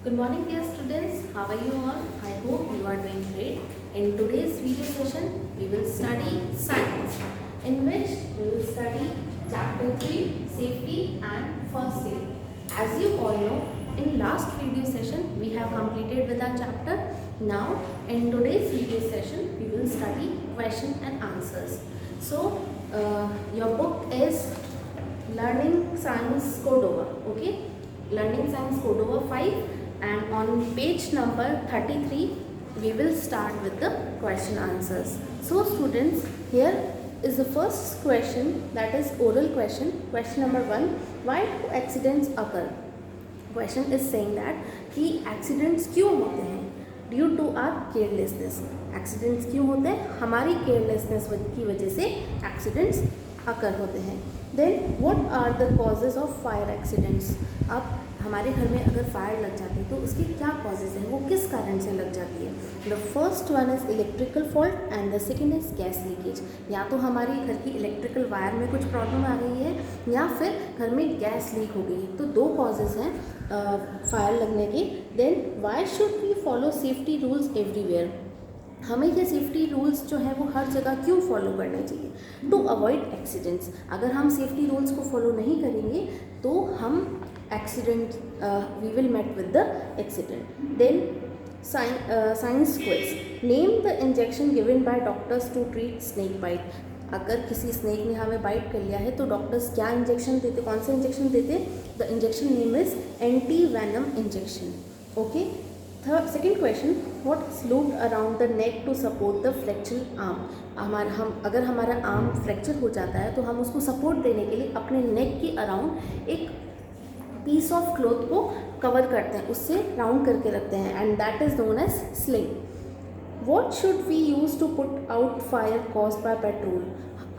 Good morning dear students, how are you all? I hope you are doing great. In today's video session, we will study science, in which we will study chapter 3, safety and first aid. As you all know, in last video session, we have completed with our chapter. Now, in today's video session, we will study question and answers. So, your book is Learning Science Cordova, okay? Learning Science Cordova 5, and on page number 33 we will start with the question answers. So students, here is the first question, that is oral question. Question number 1, why do accidents occur? Question is saying that कि accidents क्यों होते हैं? Due to our carelessness. Accidents क्यों होते हैं? हमारी carelessness की वजह से एक्सीडेंट्स अकर होते हैं. Then what are the causes of fire accidents? अब हमारे घर में अगर फायर लग जाती है तो उसके क्या कॉजेज हैं, वो किस कारण से लग जाती है? The first one is electrical fault and the second is gas leakage. या तो हमारी घर की इलेक्ट्रिकल वायर में कुछ प्रॉब्लम आ गई है या फिर घर में गैस लीक हो गई है. तो दो कॉजेज हैं फायर लगने के. Then why should we follow safety rules everywhere? हमें ये सेफ्टी रूल्स जो हैं वो हर जगह क्यों फॉलो करने चाहिए? To avoid accidents. अगर हम सेफ्टी रूल्स को फॉलो नहीं करेंगे तो हम accident we will met with the accident. Then science quiz. Name the injection given by doctors to treat snake bite. अगर किसी स्नेक ने हमें बाइट कर लिया है तो डॉक्टर्स क्या इंजेक्शन देते, कौन सा इंजेक्शन देते? The injection name is anti venom injection. Okay. Second question, what is looped around the neck to support the fracture arm? अगर हमारा आर्म फ्रैक्चर हो जाता है तो हम उसको सपोर्ट देने के लिए अपने नेक के अराउंड एक पीस ऑफ क्लॉथ को कवर करते हैं, उससे राउंड करके रखते हैं, and that is known as sling. What should we use to put out fire caused by petrol?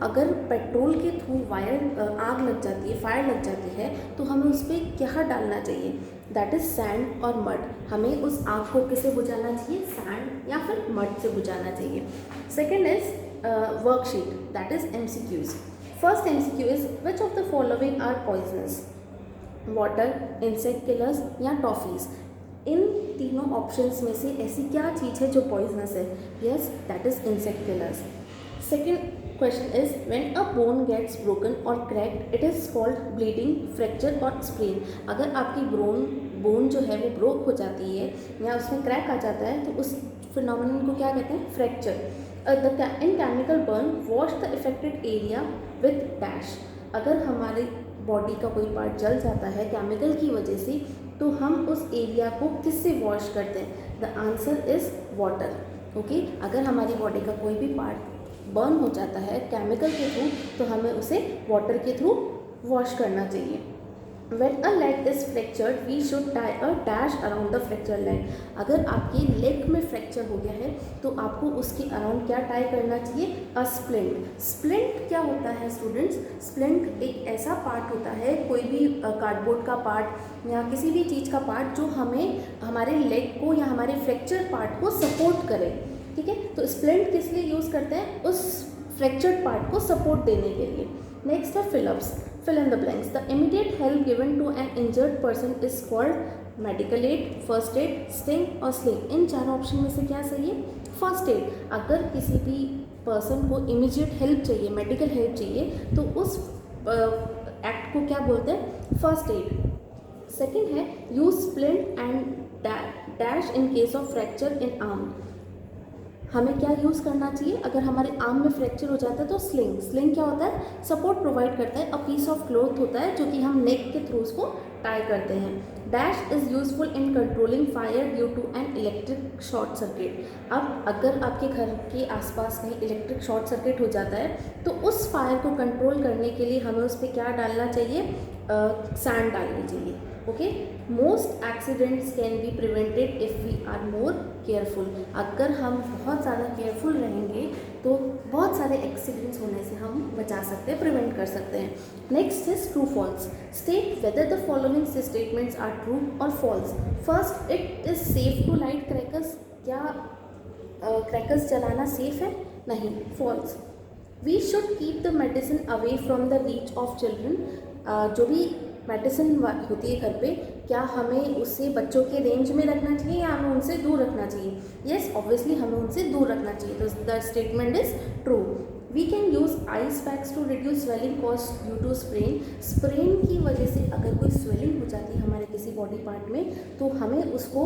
अगर पेट्रोल के थ्रू आग लग जाती है, फायर लग जाती है, तो हमें उस पर क्या डालना चाहिए? दैट इज सैंड और मड. हमें उस आग को किससे बुझाना चाहिए? सैंड या फिर मड से बुझाना चाहिए. Second is worksheet, that is MCQs. First MCQ is which of the following are poisonous? Water, insect killers या टॉफीज. इन तीनों ऑप्शंस में से ऐसी क्या चीज़ है जो पॉइजनस है? Yes, that is insect killers. Second question is when a bone gets broken और cracked it is called bleeding, fracture और स्प्रेन. अगर आपकी बोन जो है वो ब्रोक हो जाती है या उसमें क्रैक आ जाता है तो उस फिनोमिनन को क्या कहते हैं? Fracture. In chemical burn wash the affected area with dash. अगर हमारे बॉडी का कोई पार्ट जल जाता है केमिकल की वजह से तो हम उस एरिया को किससे वॉश करते हैं? The answer is water. Okay. अगर हमारी बॉडी का कोई भी पार्ट बर्न हो जाता है केमिकल के थ्रू तो हमें उसे वाटर के थ्रू वॉश करना चाहिए. When a leg is fractured, we should tie a dash around the fractured leg. अगर आपके लेग में फ्रैक्चर हो गया है तो आपको उसके अराउंड क्या टाई करना चाहिए? अ स्प्लिंट. स्प्लिंट क्या होता है स्टूडेंट्स? स्प्लिंट एक ऐसा पार्ट होता है, कोई भी कार्डबोर्ड का पार्ट या किसी भी चीज़ का पार्ट जो हमें हमारे लेग को या हमारे फ्रैक्चर पार्ट को सपोर्ट करे. ठीक है. तो स्प्लिंट किस लिए यूज़ करते हैं? उस फ्रैक्चर्ड पार्ट को सपोर्ट देने के लिए. नेक्स्ट है fill-ups. Fill in the blanks. The immediate help given to an injured person is called medical aid, first aid, sting और sling. इन चारों ऑप्शन में से क्या सही है? First aid. अगर किसी भी पर्सन को इमीडिएट हेल्प चाहिए, मेडिकल हेल्प चाहिए तो उस एक्ट को क्या बोलते हैं? First aid. सेकेंड है use splint and dash in case of fracture in arm. हमें क्या यूज़ करना चाहिए? अगर हमारे आर्म में फ्रैक्चर हो जाता है तो स्लिंग. स्लिंग क्या होता है? सपोर्ट प्रोवाइड करता है. अ पीस ऑफ क्लॉथ होता है जो कि हम नेक के थ्रू उसको टाई करते हैं. Dash is useful in controlling fire due to an electric short circuit. अब अगर आपके घर के आसपास कहीं इलेक्ट्रिक शॉर्ट सर्किट हो जाता है तो उस फायर को कंट्रोल करने के लिए हमें उस पर क्या डालना चाहिए? सैंड डालनी चाहिए. Okay. Most accidents can be prevented if we are more careful. अगर हम बहुत ज़्यादा केयरफुल रहेंगे तो बहुत सारे एक्सीडेंट्स होने से हम बचा सकते हैं, प्रिवेंट कर सकते हैं. Next is true false. State whether the following statements are true और false. First, it is safe to light crackers. क्या क्रैकर्स जलाना सेफ है? नहीं. False. We should keep the medicine away from the reach of children. जो भी medicine होती है घर पे, क्या हमें उसे बच्चों के रेंज में रखना चाहिए या हमें उनसे दूर रखना चाहिए? यस, ऑब्वियसली हमें उनसे दूर रखना चाहिए। तो the statement is true. We can use ice packs to reduce swelling cause due to sprain. Sprain की वजह से अगर कोई स्वेलिंग हो जाती है हमारे किसी बॉडी पार्ट में, तो हमें उसको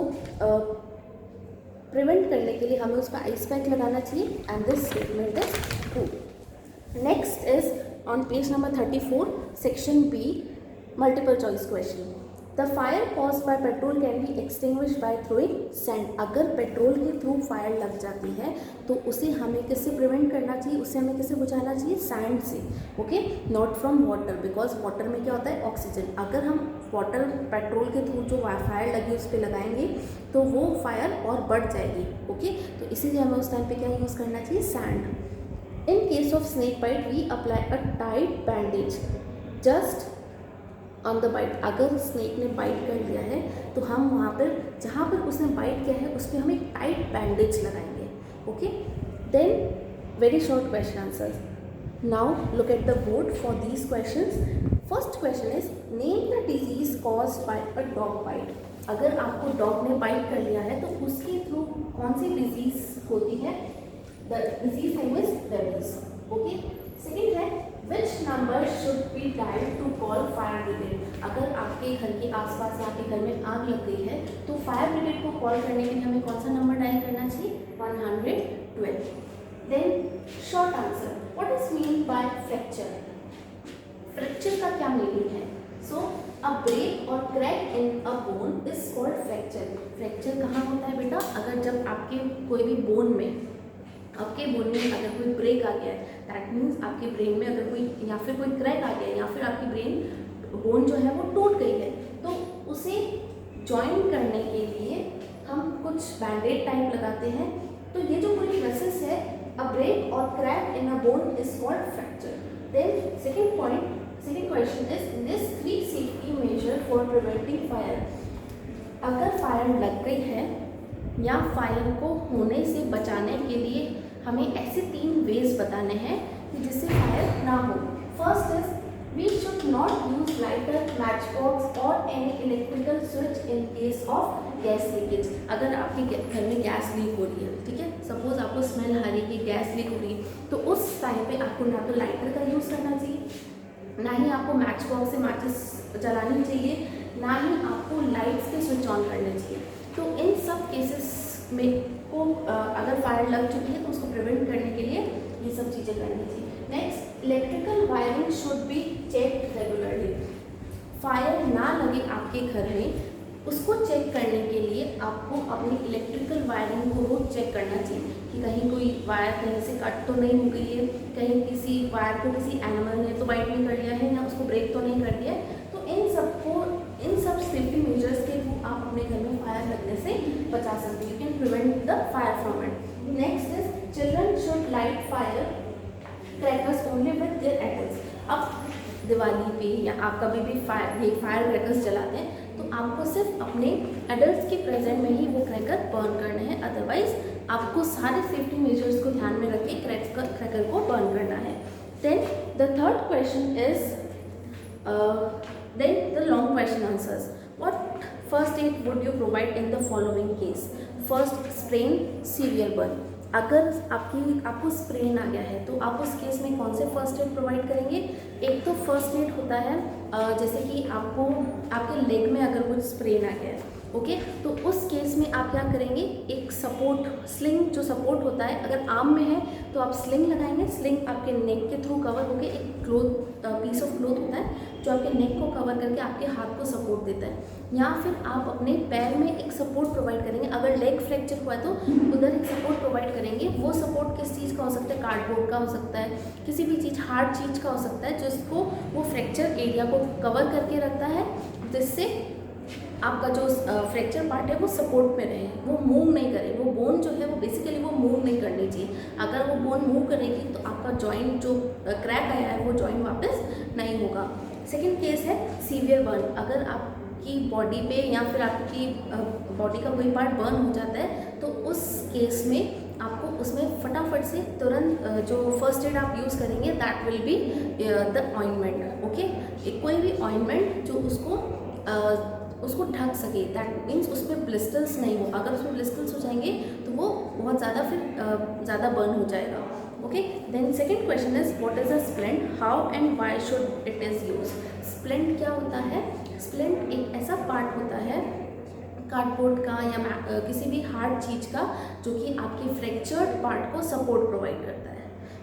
प्रिवेंट करने के लिए हमें उस पर आइस पैक लगाना चाहिए, and this statement is true. Next is on page number 34, section B, multiple choice question. The fire cause by petrol can be extinguished by throwing sand. अगर पेट्रोल के थ्रू फायर लग जाती है तो उसे हमें किससे प्रिवेंट करना चाहिए, उसे हमें किससे बुझाना चाहिए? सैंड से, okay, not from water, because water में क्या होता है? ऑक्सीजन। अगर हम वाटर पेट्रोल के थ्रू जो फायर लगी उस पर लगाएंगे तो वो फायर और बढ़ जाएगी, ओके। तो इसीलिए हमें उस टाइम पे क्या यूज़ करना चाहिए? Sand. In case of snake bite we apply a tight bandage just on the bite. अगर स्नेक ने बाइट कर लिया है तो हम वहाँ पर जहाँ पर उसने बाइट किया है उस पर हम एक टाइट बैंडेज लगाएंगे, okay. Then very short question answers. Now look at the board for these questions. First question is name the disease caused by a dog bite. अगर आपको डॉग ने बाइट कर लिया है तो उसके थ्रू कौन सी डिजीज होती है? The disease name is rabies, okay. Second है which number should be dial to call fire brigade. अगर आपके घर के आसपास या आपके घर में आग लग गई है तो फायर ब्रिगेड को कॉल करने के लिए हमें कौन सा नंबर डायल करना चाहिए? 112। Then short answer, what is mean by fracture? Fracture का क्या मीनिंग है? सो अ ब्रेक और crack in a bone is called fracture. Fracture कहाँ होता है बेटा? अगर जब आपके कोई भी बोन में, आपके बोन में अगर कोई ब्रेक आ गया है, दैट मीन्स आपके ब्रेन में अगर कोई या फिर कोई क्रैक आ गया है या फिर आपकी ब्रेन बोन जो है वो टूट गई है, तो उसे जॉइन करने के लिए हम कुछ बैंडेड टाइप लगाते हैं। तो ये जो पूरी प्रोसेस है, अ ब्रेक और crack in a bone is called fracture. Then second point, second question is list 3 safety measure for preventing fire. अगर फायर लग गई है या फायर को होने से बचाने के लिए हमें ऐसे 3 वेज बताने हैं कि जिससे फायर ना हो। First is we should not use lighter, match box और any electrical switch in case of gas leakage. अगर आपके घर में गैस लीक हो रही है, ठीक है, सपोज आपको स्मेल आ रही है कि गैस लीक हो रही है, तो उस टाइम पे आपको ना तो लाइटर का यूज़ करना चाहिए, ना ही आपको मैच बॉक्स से माचिस जलानी चाहिए, ना ही आपको लाइट्स के स्विच ऑन करने चाहिए। तो इन सब केसेस में को अगर फायर लग चुकी है तो उसको प्रिवेंट करने के लिए ये सब चीज़ें करनी चाहिए। Next, electrical wiring should be check regularly. Fire ना लगे आपके घर में, उसको चेक करने के लिए आपको अपनी इलेक्ट्रिकल वायरिंग को रोज चेक करना चाहिए कि कहीं कोई वायर कहीं से कट तो नहीं हो गई है, कहीं किसी वायर को किसी एनिमल ने तो बाइट नहीं कर लिया है या उसको ब्रेक तो नहीं कर दिया है। तो इन सब सेफ्टी मेजर्स के थ्रू आप अपने घर में फायर लगने से बचा सकते हो। You can prevent the fire from it. Next is children should light fire crackers only with their adults. अब दिवाली पे या आप कभी भी फायर क्रैकर्स जलाते हैं तो आपको सिर्फ अपने एडल्ट्स के प्रेजेंट में ही वो क्रैकर बर्न करने हैं, अदरवाइज आपको सारे सेफ्टी मेजर्स को ध्यान में रख के क्रैकर को बर्न करना है। Then the third question is then the long question answers. What first aid would you provide in the following case? First, sprain, severe burn. अगर आपको स्प्रेन आ गया है तो आप उस केस में कौन से फर्स्ट एड प्रोवाइड करेंगे? एक तो फर्स्ट एड होता है जैसे कि आपको आपके लेग में अगर कुछ स्प्रेन आ गया है, ओके, तो उस केस में आप क्या करेंगे? एक सपोर्ट स्लिंग जो सपोर्ट होता है, अगर आर्म में है तो आप स्लिंग लगाएंगे। स्लिंग आपके नेक के थ्रू कवर होकर एक पीस ऑफ क्लोथ होता है जो आपके नेक को कवर करके आपके हाथ को सपोर्ट देता है। या फिर आप अपने पैर में एक सपोर्ट प्रोवाइड करेंगे। अगर लेग फ्रैक्चर हुआ है तो उधर एक सपोर्ट प्रोवाइड करेंगे। वो सपोर्ट किस चीज़ का हो सकता है? कार्डबोर्ड का हो सकता है, किसी भी चीज़ हार्ड चीज़ का हो सकता है जिसको वो फ्रैक्चर एरिया को कवर करके रखता है, जिससे आपका जो फ्रैक्चर पार्ट है वो सपोर्ट में रहे, वो मूव नहीं करे। वो बोन जो है वो बेसिकली वो मूव नहीं करनी चाहिए। अगर वो बोन मूव करेगी तो आपका जॉइंट जो क्रैक आया है वो जॉइंट वापस नहीं होगा। सेकेंड केस है सीवियर बर्न। अगर आपकी बॉडी पे या फिर आपकी बॉडी का कोई पार्ट बर्न हो जाता है तो उस केस में आपको उसमें फटाफट से तुरंत जो फर्स्ट एड आप यूज़ करेंगे that will be the ointment. Okay, कोई भी ऑइंटमेंट जो उसको ढक सके, दैट मीन्स उसमें ब्लिस्टर्स नहीं हो। अगर उसमें ब्लिस्टर्स हो जाएंगे तो वो बहुत ज़्यादा फिर ज़्यादा बर्न हो जाएगा। Okay, then second question is what is a splint, how and why should it is use. Splint क्या होता है? स्प्लिंट एक ऐसा पार्ट होता है कार्डबोर्ड का या किसी भी हार्ड चीज़ का जो कि आपके फ्रैक्चर्ड पार्ट को सपोर्ट प्रोवाइड करता है।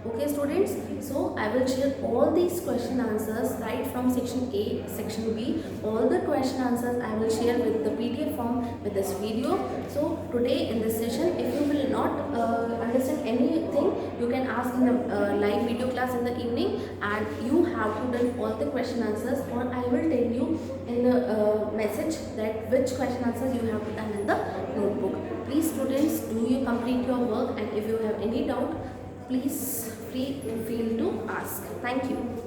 Okay students, so I will share all these question answers right from section A, section B. All the question answers I will share with the PDF form with this video. So today in this session, if you will not understand anything, you can ask in the live video class in the evening, and you have to do all the question answers, or I will tell you in the message that which question answers you have to done in the notebook. Please students, do you complete your work, and if you have any doubt, please feel to ask. Thank you.